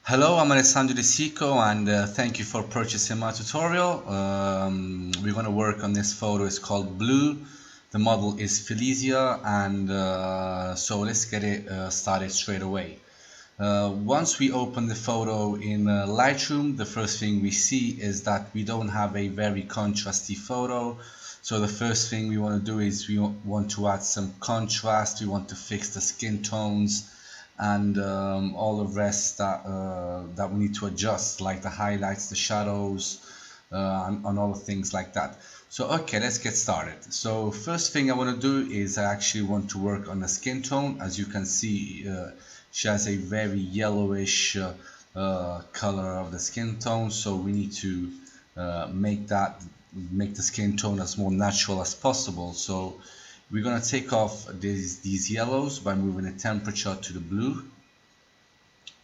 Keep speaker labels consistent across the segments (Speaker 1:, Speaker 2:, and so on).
Speaker 1: Hello, I'm Alessandro De Sico and thank you for purchasing my tutorial. We're going to work on this photo. It's called Blue. The model is Felicia and so let's get it started straight away. Once we open the photo in Lightroom, the first thing we see is that we don't have a very contrasty photo. So the first thing we want to do is we want to add some contrast. We want to fix the skin tones and all the rest that we need to adjust, like the highlights, the shadows, and all the things like that. So okay, let's get started. So first thing I want to do is I actually want to work on the skin tone. As you can see, she has a very yellowish color of the skin tone, so we need to make the skin tone as more natural as possible. So we're going to take off these yellows by moving the temperature to the blue.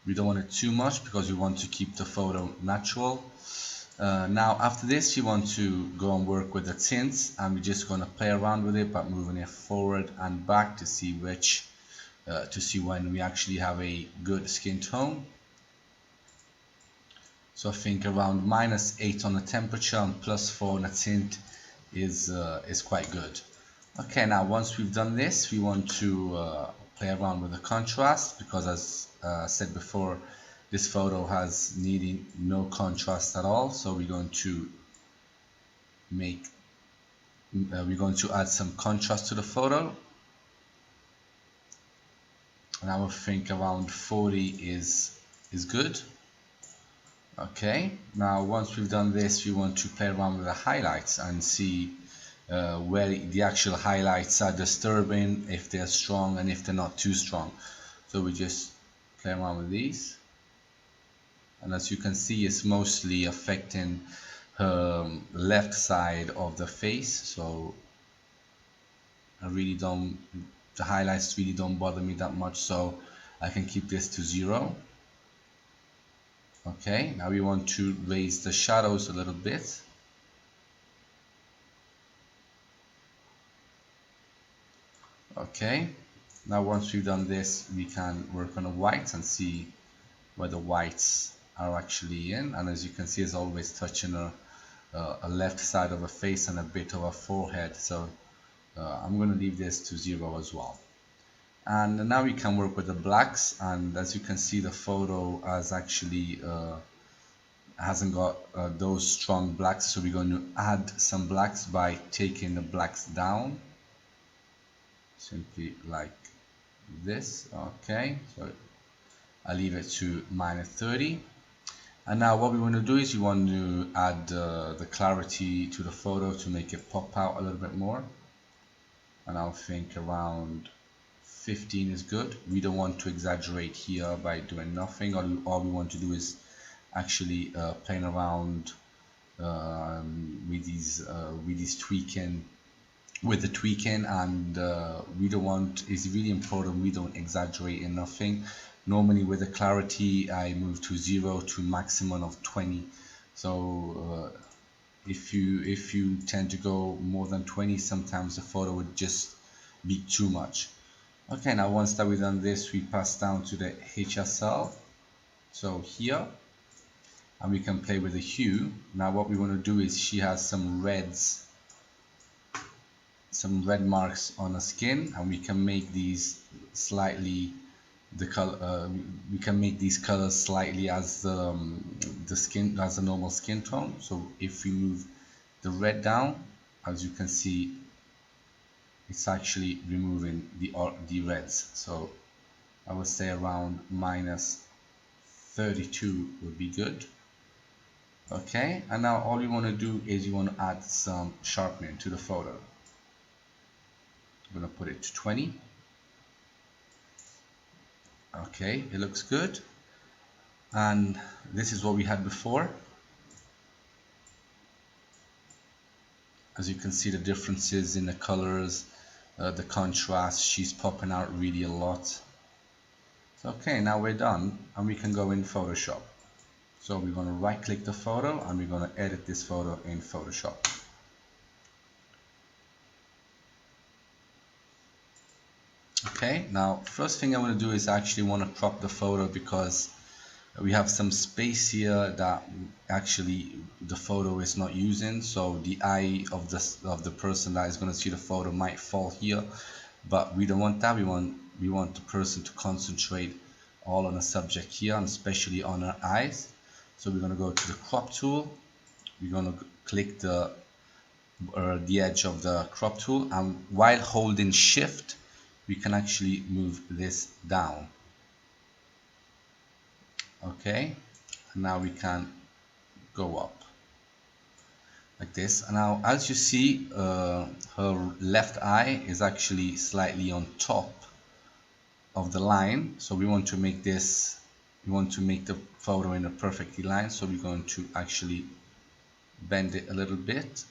Speaker 1: We don't want it too much because we want to keep the photo natural. Now after this you want to go and work with the tints, and we're just going to play around with it by moving it forward and back to see when we actually have a good skin tone. So I think around -8 on the temperature and +4 on the tint is quite good. Okay, now once we've done this, we want to play around with the contrast, because as said before, this photo has needing no contrast at all. So we're going to add some contrast to the photo, and I would think around 40 is good. Okay, now once we've done this, we want to play around with the highlights and see where the actual highlights are disturbing, if they're strong and if they're not too strong. So we just play around with these, and as you can see, it's mostly affecting her left side of the face. So the highlights really don't bother me that much, so I can keep this to 0. Okay, now we want to raise the shadows a little bit. Okay, now once we've done this, we can work on the whites and see where the whites are actually in. And as you can see, it's always touching a left side of a face and a bit of a forehead. So I'm going to leave this to 0 as well. And now we can work with the blacks, and as you can see, the photo has actually hasn't got those strong blacks, so we're going to add some blacks by taking the blacks down, simply like this. Okay, so I leave it to -30. And now what we want to do is we want to add the clarity to the photo to make it pop out a little bit more, and I'll think around 15 is good. We don't want to exaggerate here by doing nothing. All we want to do is actually playing around with these tweaking, and we don't want, it's really important we don't exaggerate in nothing. Normally with the clarity I move to 0 to maximum of 20. So if you tend to go more than 20, sometimes the photo would just be too much. Okay, now once that we've done this, we pass down to the HSL, so here, and we can play with the hue. Now what we want to do is, she has some red marks on her skin, and we can make these slightly we can make these colors slightly as the normal skin tone. So if we move the red down, as you can see, it's actually removing the reds. So I would say around -32 would be good. Okay, and now all you want to do is you want to add some sharpening to the photo. I'm going to put it to 20. Okay, it looks good, and this is what we had before. As you can see, the differences in the colors, the contrast, she's popping out really a lot. So, okay, now we're done, and we can go in Photoshop. So we're going to right click the photo, and we're going to edit this photo in Photoshop. Okay, now first thing I want to do is I actually want to crop the photo, because We have some space here that actually the photo is not using, so the eye of the person that is going to see the photo might fall here, but we don't want that. We want the person to concentrate all on the subject here, and especially on her eyes. So we're going to go to the crop tool. We're going to click the edge of the crop tool, and while holding shift we can actually move this down. Okay, now we can go up like this. And now as you see, her left eye is actually slightly on top of the line, so we want to make the photo in a perfectly line, so we're going to actually bend it a little bit,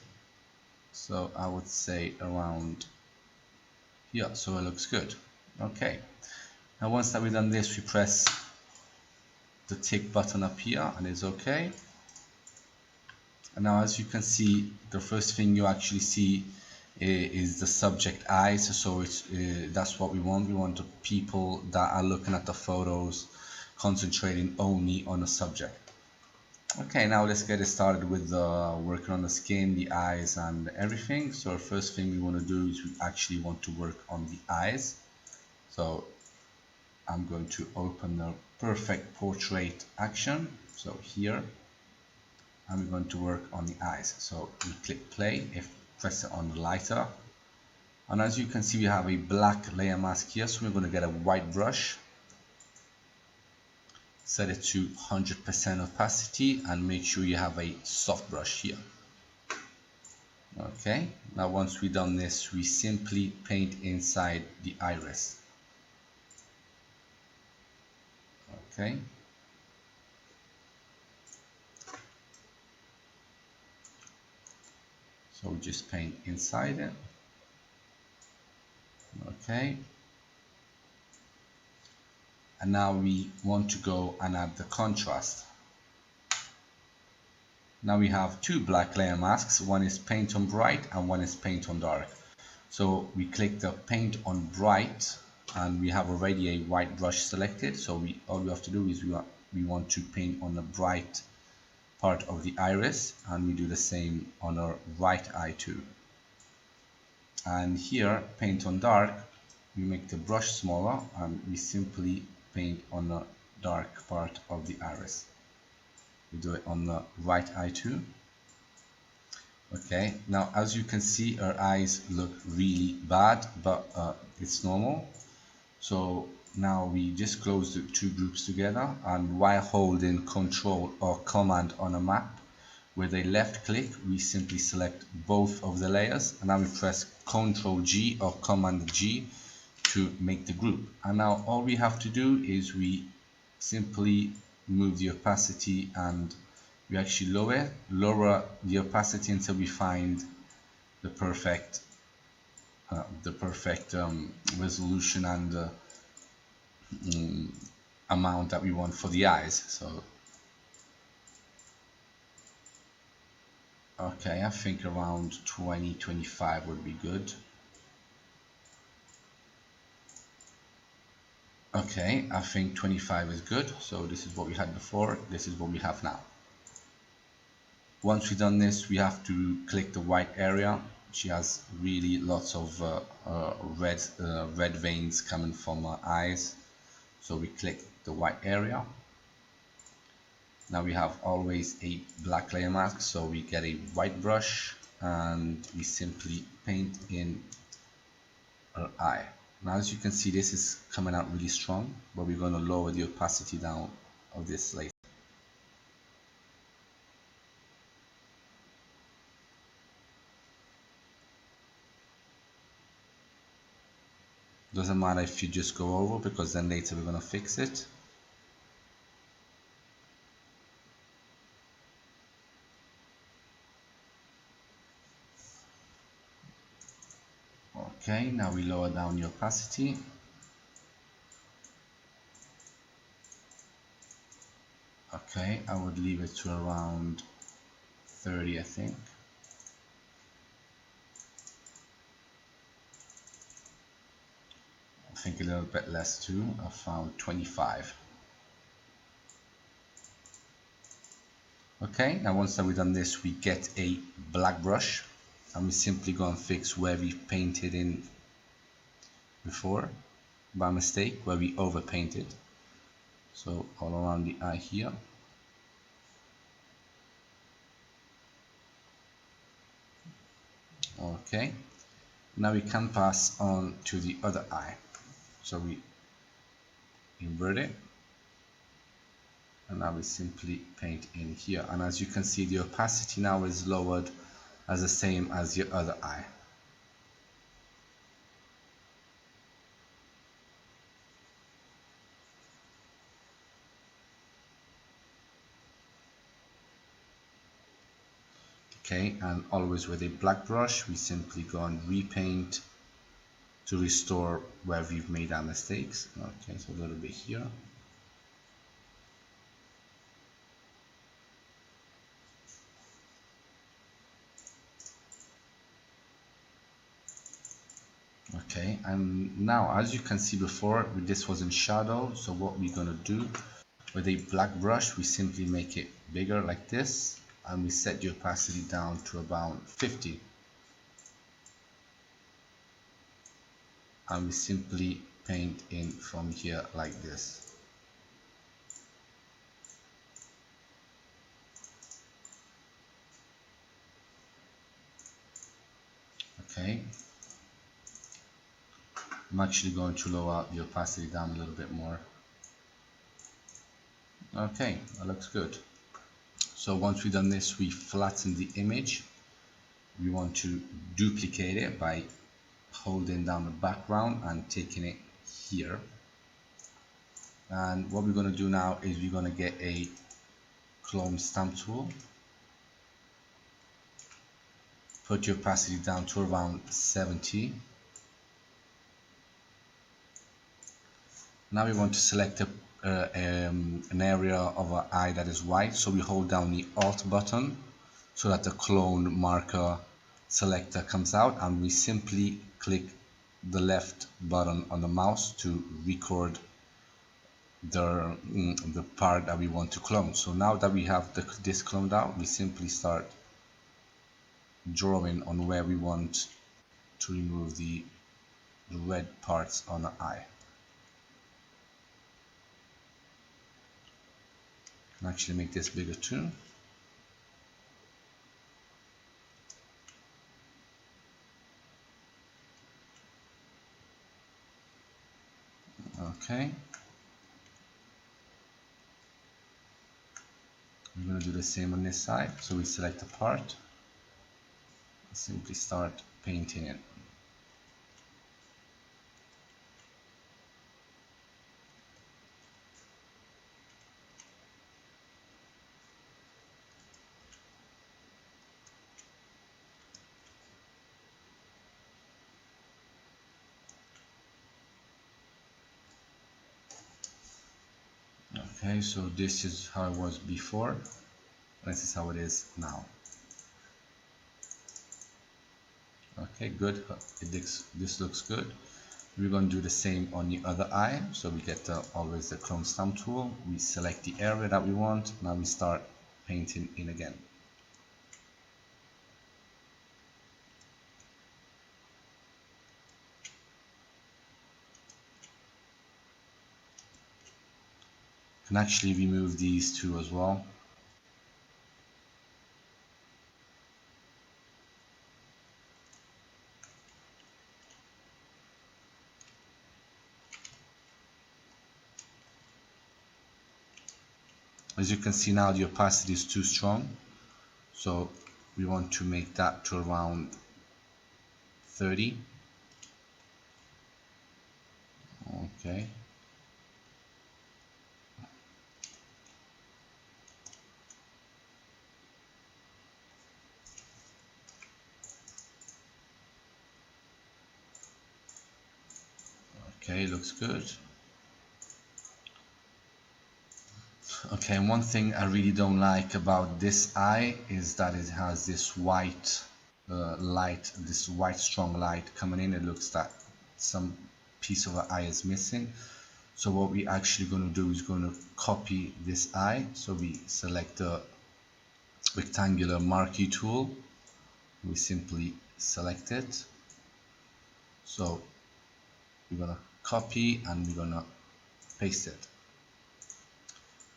Speaker 1: so I would say around here, so it looks good. Okay, now once that we've done this, we press the tick button up here and it's okay. And now as you can see, the first thing you actually see is the subject eyes, so it's that's what we want. We want the people that are looking at the photos concentrating only on the subject. Okay, now let's get it started with working on the skin, the eyes and everything. So first thing we want to do is we actually want to work on the eyes. So I'm going to open the perfect portrait action, so here, and we're going to work on the eyes. So we click play, press it on the lighter, and as you can see we have a black layer mask here, so we're going to get a white brush, set it to 100% opacity and make sure you have a soft brush here. Okay, now once we've done this, we simply paint inside the iris. Okay, so we just paint inside it. Okay, and now we want to go and add the contrast. Now we have two black layer masks, one is paint on bright and one is paint on dark. So we click the paint on bright and we have already a white brush selected, so all we have to do is we want to paint on the bright part of the iris, and we do the same on our right eye too. And here, paint on dark, we make the brush smaller and we simply paint on the dark part of the iris. We do it on the right eye too. Okay, now as you can see, our eyes look really bad, but it's normal. So now we just close the two groups together, and while holding Control or Command on a map, with a left click we simply select both of the layers, and now we press Ctrl G or Command G to make the group. And now all we have to do is we simply move the opacity, and we actually lower the opacity until we find the perfect resolution and amount that we want for the eyes. So okay, I think around 20-25 would be good. Okay, I think 25 is good. So this is what we had before, this is what we have now. Once we've done this, we have to click the white area. She has really lots of red veins coming from her eyes, so we click the white area. Now we have always a black layer mask, so we get a white brush and we simply paint in her eye. Now as you can see, this is coming out really strong, but we're going to lower the opacity down of this later. Doesn't matter if you just go over, because then later we're going to fix it. Okay, now we lower down the opacity. Okay, I would leave it to around 30, I think. I think a little bit less too. I found 25. Okay, now once that we've done this, we get a black brush and we simply go and fix where we painted in before by mistake, where we over painted. So all around the eye here. Okay, now we can pass on to the other eye. So we invert it and now we simply paint in here, and as you can see the opacity now is lowered as the same as your other eye. Okay, and always with a black brush we simply go and repaint to restore where we've made our mistakes. Okay, so a little bit here. Okay, and now as you can see before, this was in shadow, so what we're going to do with a black brush, we simply make it bigger like this and we set the opacity down to about 50, and we simply paint in from here like this. Okay, I'm actually going to lower the opacity down a little bit more. Okay, that looks good. So once we've done this, we flatten the image. We want to duplicate it by holding down the background and taking it here. And what we're going to do now is we're going to get a clone stamp tool. Put your opacity down to around 70. Now we want to select an area of our eye that is white, so we hold down the Alt button so that the clone marker selector comes out, and we simply click the left button on the mouse to record the part that we want to clone. So now that we have this cloned out, we simply start drawing on where we want to remove the red parts on the eye. I can actually make this bigger too. Okay. We're going to do the same on this side. So we select a part, simply start painting it. Okay, so this is how it was before, this is how it is now. Okay, good. This looks good. We're going to do the same on the other eye. So we get always the clone stamp tool. We select the area that we want. Now we start painting in again. Can actually remove these two as well. As you can see now, the opacity is too strong, so we want to make that to around 30. Okay. Okay, looks good. Okay, and one thing I really don't like about this eye is that it has this white light, this white strong light coming in. It looks that some piece of the eye is missing. So what we actually going to do is going to copy this eye. So we select the rectangular marquee tool. We simply select it. So we're gonna copy and we're gonna paste it.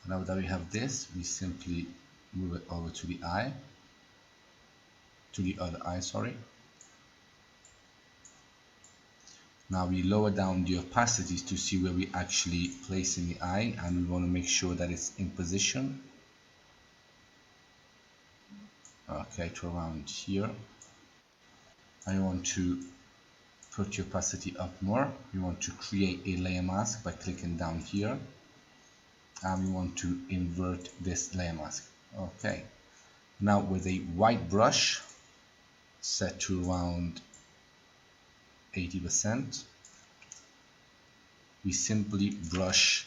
Speaker 1: Now that we have this, we simply move it over to the eye, to the other eye, sorry. Now we lower down the opacity to see where we actually place in the eye, and we want to make sure that it's in position. Okay, to around here. I want to put the opacity up more. We want to create a layer mask by clicking down here, and we want to invert this layer mask. Okay, now with a white brush set to around 80%, we simply brush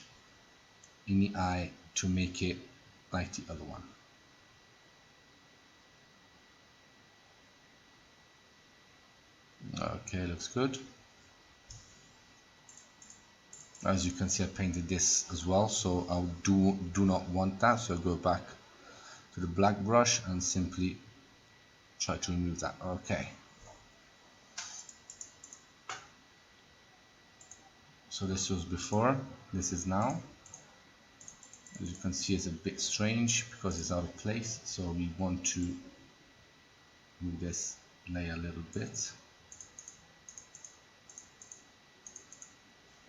Speaker 1: in the eye to make it like the other one. Okay, looks good. As you can see, I painted this as well, so I do not want that, so I go back to the black brush and simply try to remove that. Okay, so this was before, this is now. As you can see, it's a bit strange because it's out of place, so we want to move this layer a little bit.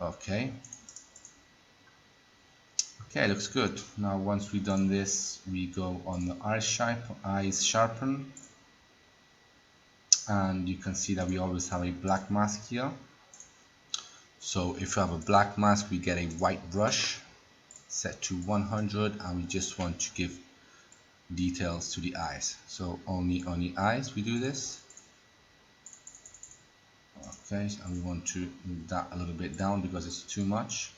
Speaker 1: Okay, looks good. Now once we've done this, we go on the eyes sharpen, and you can see that we always have a black mask here. So if you have a black mask, we get a white brush set to 100, and we just want to give details to the eyes. So only on the eyes we do this. Okay, and we want to move that a little bit down because it's too much.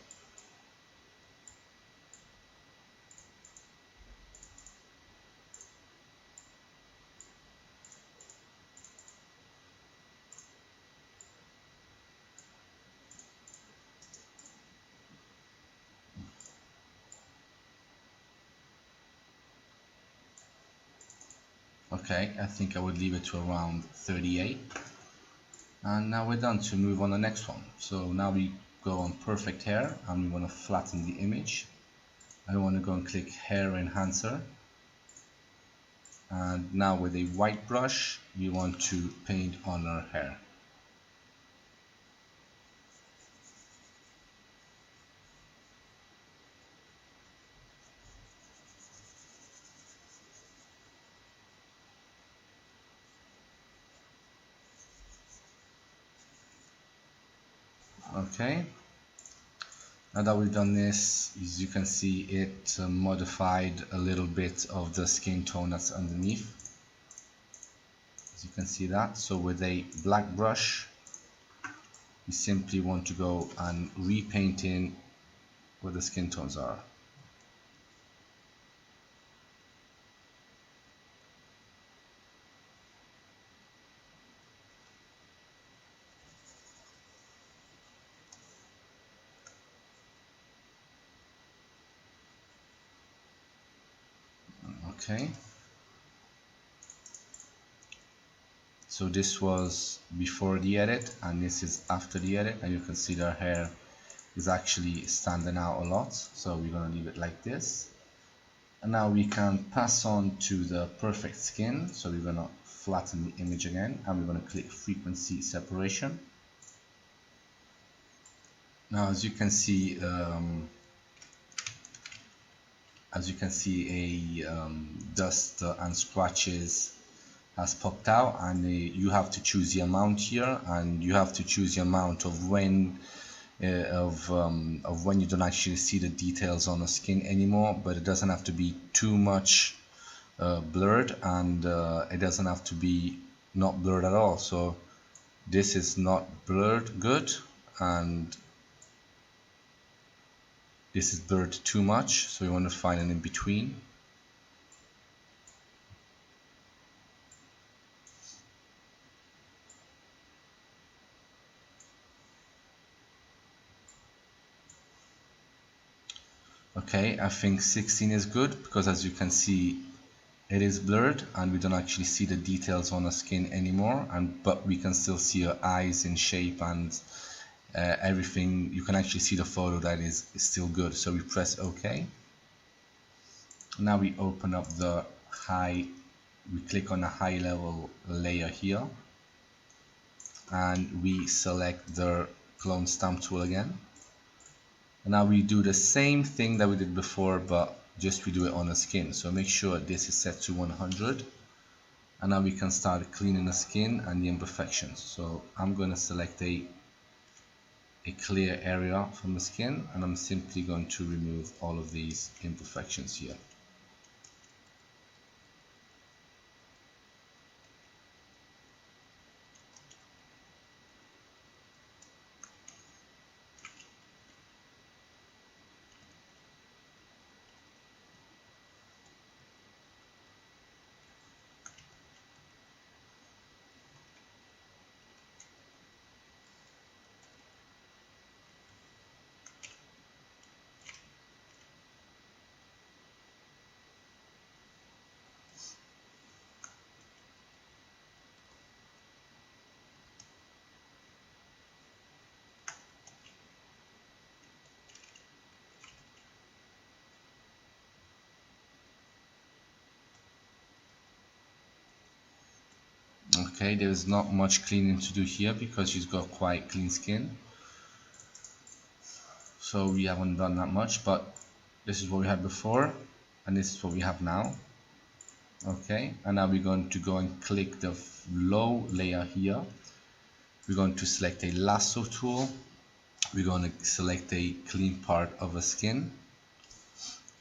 Speaker 1: Okay, I think I would leave it to around 38. And now we're done to move on the next one. So now we go on perfect hair and we want to flatten the image. I want to go and click hair enhancer. And now with a white brush, we want to paint on our hair. Okay, now that we've done this, as you can see, it modified a little bit of the skin tone that's underneath. As you can see that. So with a black brush, we simply want to go and repaint in where the skin tones are. Okay, so this was before the edit and this is after the edit, and you can see their hair is actually standing out a lot, so we're going to leave it like this. And now we can pass on to the perfect skin, so we're going to flatten the image again and we're going to click frequency separation. Now as you can see a dust and scratches has popped out, and you have to choose the amount here, and you have to choose the amount of when you don't actually see the details on the skin anymore, but it doesn't have to be too much blurred, and it doesn't have to be not blurred at all. So this is not blurred good, and this is blurred too much, so we want to find an in between. Okay, I think 16 is good because as you can see it is blurred and we don't actually see the details on the skin anymore, but we can still see her eyes in shape and everything. You can actually see the photo that is still good. So we press OK. Now we open up the we click on the high level layer here and we select the clone stamp tool again. And now we do the same thing that we did before, but just we do it on the skin. So make sure this is set to 100. And now we can start cleaning the skin and the imperfections. So I'm going to select a clear area from the skin, and I'm simply going to remove all of these imperfections here. Okay, there's not much cleaning to do here because she's got quite clean skin. So we haven't done that much, but this is what we had before and this is what we have now. Okay, and now we're going to go and click the low layer here. We're going to select a lasso tool. We're going to select a clean part of the skin.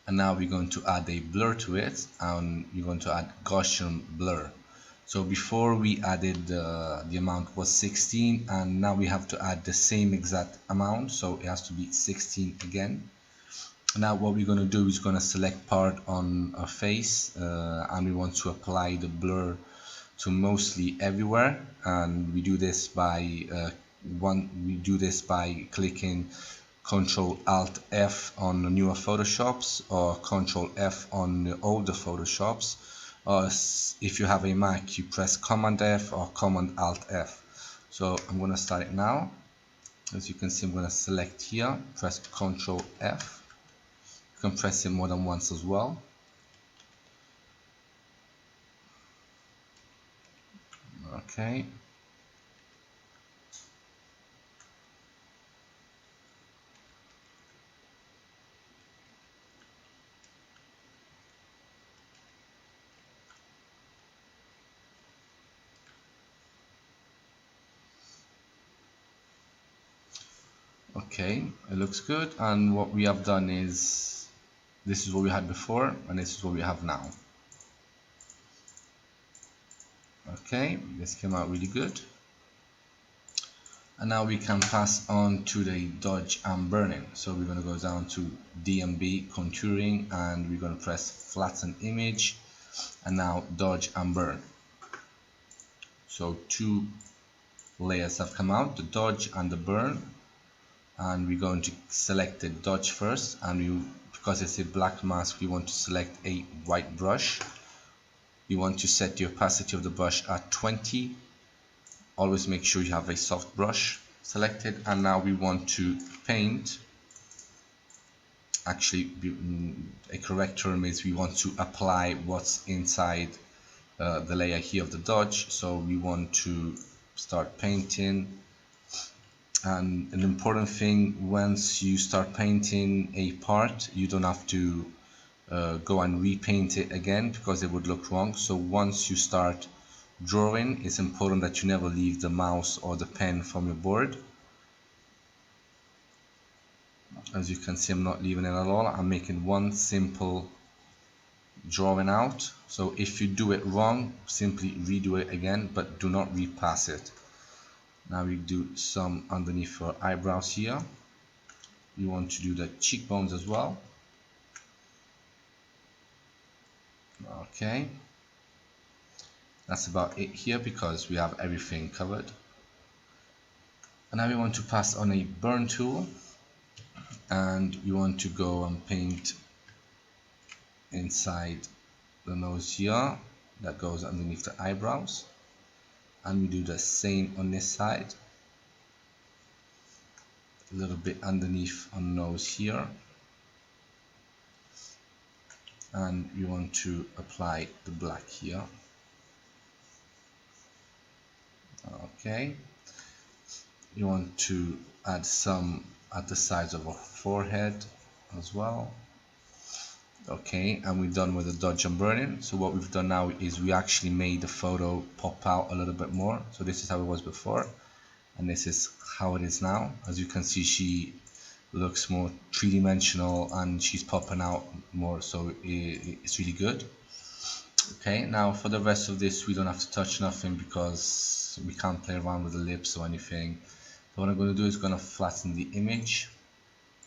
Speaker 1: And now we're going to add a blur to it, and we're going to add Gaussian blur. So before we added the amount was 16, and now we have to add the same exact amount, so it has to be 16 again. Now what we're going to do is going to select part on our face, and we want to apply the blur to mostly everywhere, and we do this by clicking Control Alt F on the newer Photoshops or Control F on the older Photoshops, or if you have a Mac you press Command F or Command Alt F. So I'm going to start it now. As you can see, I'm going to select here, press Control F. You can press it more than once as well. Okay. Okay, it looks good, and what we have done is this is what we had before and this is what we have now. Okay, this came out really good. And now we can pass on to the dodge and burning. So we're going to go down to DMB contouring and we're going to press flatten image, and now dodge and burn. So two layers have come out, the dodge and the burn, and we're going to select the dodge first, and because it's a black mask we want to select a white brush. You want to set the opacity of the brush at 20. Always make sure you have a soft brush selected, and now we want to paint. Actually, a correct term is we want to apply what's inside the layer here of the dodge. So we want to start painting, and an important thing, once you start painting a part you don't have to go and repaint it again because it would look wrong. So once you start drawing, it's important that you never leave the mouse or the pen from your board. As you can see, I'm not leaving it at all. I'm making one simple drawing out. So if you do it wrong, simply redo it again, but do not repass it. Now we do some underneath our eyebrows here. We want to do the cheekbones as well. Okay, that's about it here because we have everything covered. And now we want to pass on a burn tool, and we want to go and paint inside the nose here that goes underneath the eyebrows, and we do the same on this side, a little bit underneath on the nose here, and we want to apply the black here. Okay, you want to add some at the sides of our forehead as well. Okay, and we're done with the dodge and burn-in. So what we've done now is we actually made the photo pop out a little bit more. So this is how it was before, and this is how it is now. As you can see, she looks more three-dimensional and she's popping out more, so it's really good. Okay, now for the rest of this we don't have to touch nothing because we can't play around with the lips or anything. So what I'm going to do is going to flatten the image,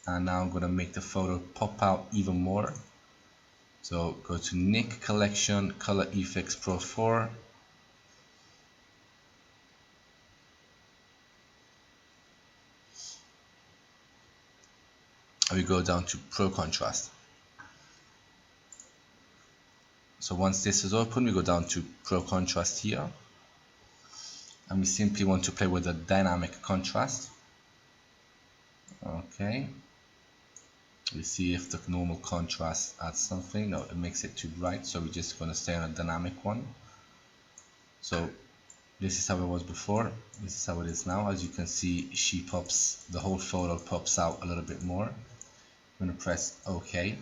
Speaker 1: and now I'm going to make the photo pop out even more. So go to Nik Collection, Color Effects Pro 4. And we go down to Pro Contrast. So once this is open, we go down to Pro Contrast here. And we simply want to play with the dynamic contrast. Okay. We see if the normal contrast adds something. No, it makes it too bright, so we're just going to stay on a dynamic one. So this is how it was before, this is how it is now. As you can see, she pops, the whole photo pops out a little bit more. I'm going to press OK.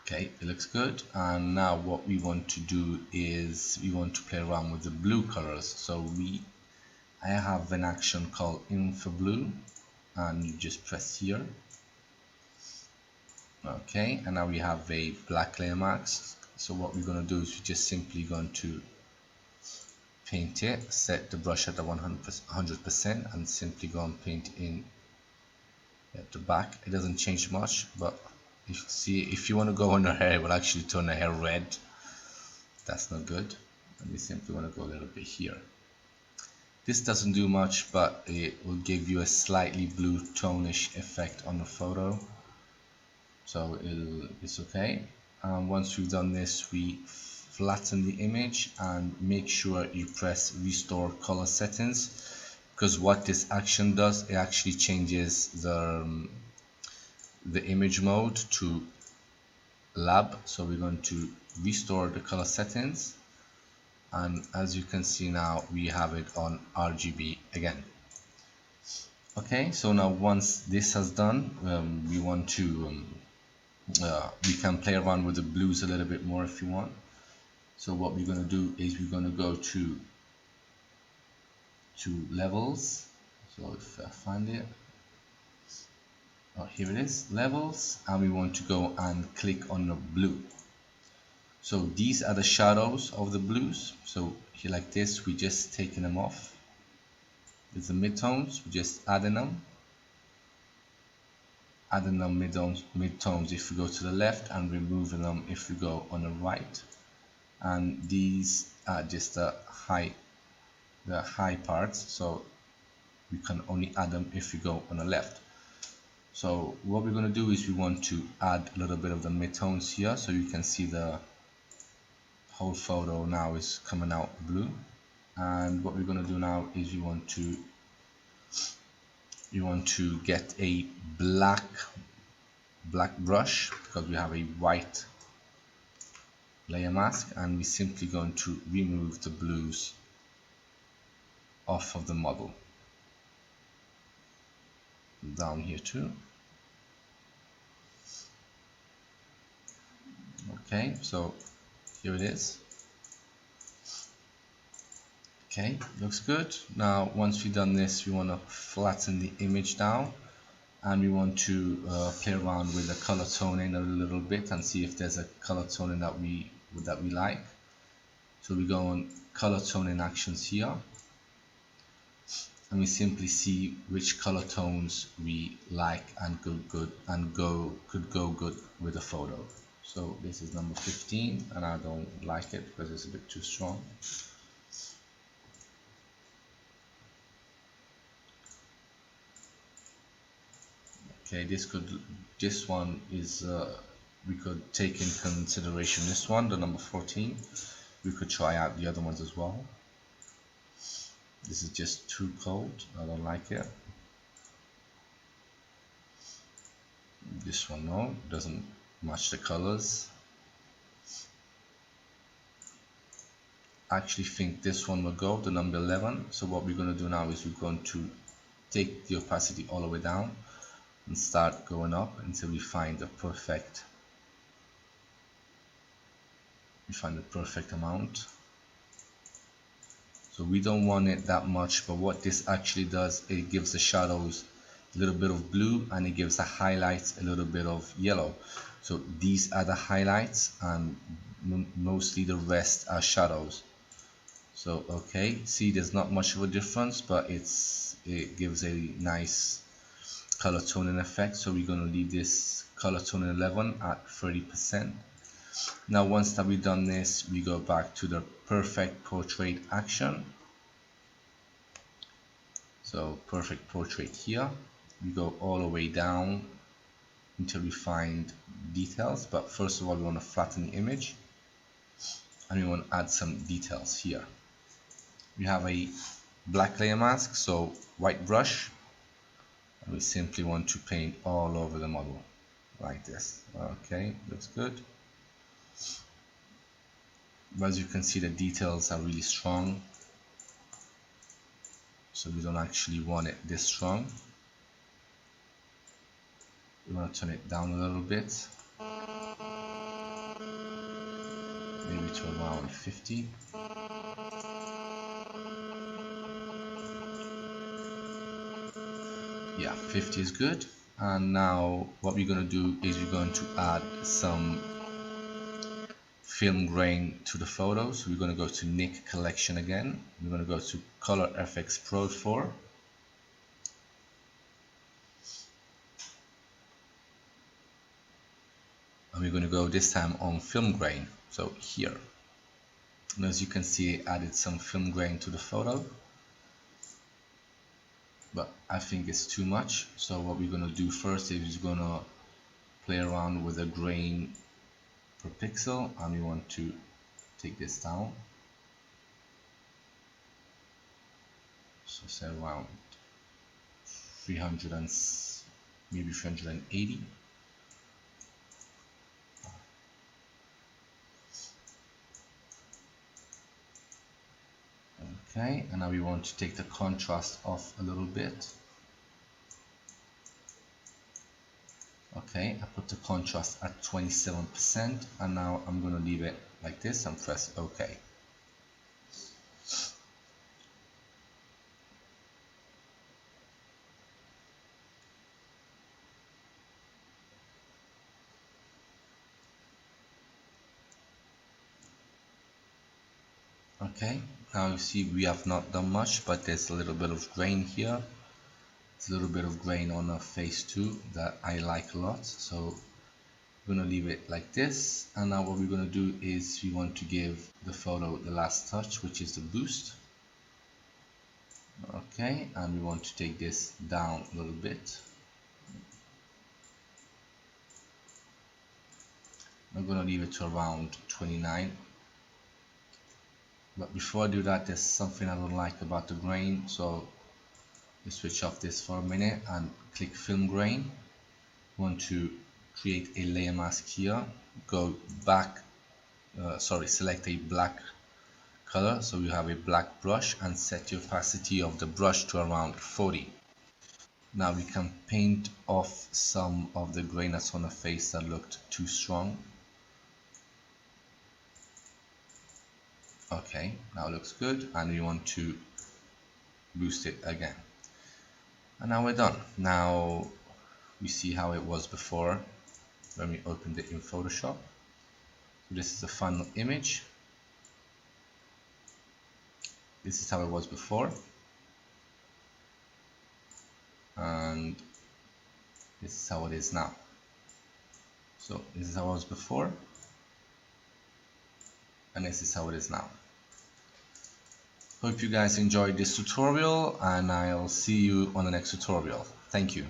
Speaker 1: Okay, it looks good. And now what we want to do is we want to play around with the blue colors. So I have an action called Info Blue, and you just press here. Okay, and now we have a black layer mask. So what we're going to do is we're just simply going to paint it, set the brush at the 100% and simply go and paint in at the back. It doesn't change much, but if you want to go on her hair, it will actually turn her hair red. That's not good. And we simply want to go a little bit here. This doesn't do much, but it will give you a slightly blue tonish effect on the photo, so it's okay. Once we've done this, we flatten the image and make sure you press restore color settings, because what this action does, it actually changes the image mode to lab. So we're going to restore the color settings, and as you can see now we have it on RGB again. Okay, so now once this has done, we want to we can play around with the blues a little bit more if you want. So what we're going to do is we're going to go to levels. So if I find it, oh, here it is, levels, and we want to go and click on the blue. So these are the shadows of the blues. So here like this, we just taking them off. With the midtones, we just adding them midtones if we go to the left, and removing them if we go on the right. And these are just the high parts, so we can only add them if we go on the left. So what we're going to do is we want to add a little bit of the midtones here, so you can see the whole photo now is coming out blue. And what we're going to do now is we want to get a black brush, because we have a white layer mask, and we're simply going to remove the blues off of the model. Down here too. Okay, so here it is. Okay, looks good. Now once we've done this, we want to flatten the image down, and we want to play around with the color toning a little bit and see if there's a color toning that we like. So we go on color toning actions here, and we simply see which color tones we like and could go good with the photo. So this is number 15, and I don't like it because it's a bit too strong. Okay, this one is we could take in consideration this one, the number 14. We could try out the other ones as well. This is just too cold, I don't like it. This one, no, doesn't match the colors. I actually think this one will go, the number 11. So what we're going to do now is we're going to take the opacity all the way down and start going up until we find the perfect amount. So we don't want it that much, but what this actually does, it gives the shadows a little bit of blue and it gives the highlights a little bit of yellow. So these are the highlights and mostly the rest are shadows. So okay, see, there's not much of a difference, but it gives a nice color toning effect. So we're going to leave this color toning 11 at 30%. Now once that we've done this, we go back to the perfect portrait action. So perfect portrait here, we go all the way down until we find details, but first of all we want to flatten the image and we want to add some details here. We have a black layer mask, so white brush, and we simply want to paint all over the model like this. Okay, looks good. But as you can see, the details are really strong, so we don't actually want it this strong. We want to turn it down a little bit, maybe to around 50. Yeah, 50 is good. And now what we're going to do is we're going to add some film grain to the photo. So we're going to go to Nik collection again. We're going to go to Color FX Pro 4. And we're going to go this time on film grain, so here. And as you can see, I added some film grain to the photo, but I think it's too much. So what we're going to do first is we're going to play around with the grain per pixel, and we want to take this down. So say around 300 and maybe 380. Okay, and now we want to take the contrast off a little bit. Okay, I put the contrast at 27%, and now I'm going to leave it like this and press OK. Okay, now you see we have not done much, but there's a little bit of grain here. It's a little bit of grain on our face too that I like a lot, so we're going to leave it like this. And now what we're going to do is we want to give the photo the last touch, which is the boost. Okay, and we want to take this down a little bit. I'm going to leave it to around 29. But before I do that, there's something I don't like about the grain, so we switch off this for a minute and click film grain. Want to create a layer mask here, go back, select a black color, so you have a black brush, and set the opacity of the brush to around 40. Now we can paint off some of the grain that's on the face that looked too strong. Okay, now it looks good, and we want to boost it again. And now we're done. Now we see how it was before when we opened it in Photoshop. So this is the final image. This is how it was before, and this is how it is now. So this is how it was before, and this is how it is now. Hope you guys enjoyed this tutorial, and I'll see you on the next tutorial. Thank you.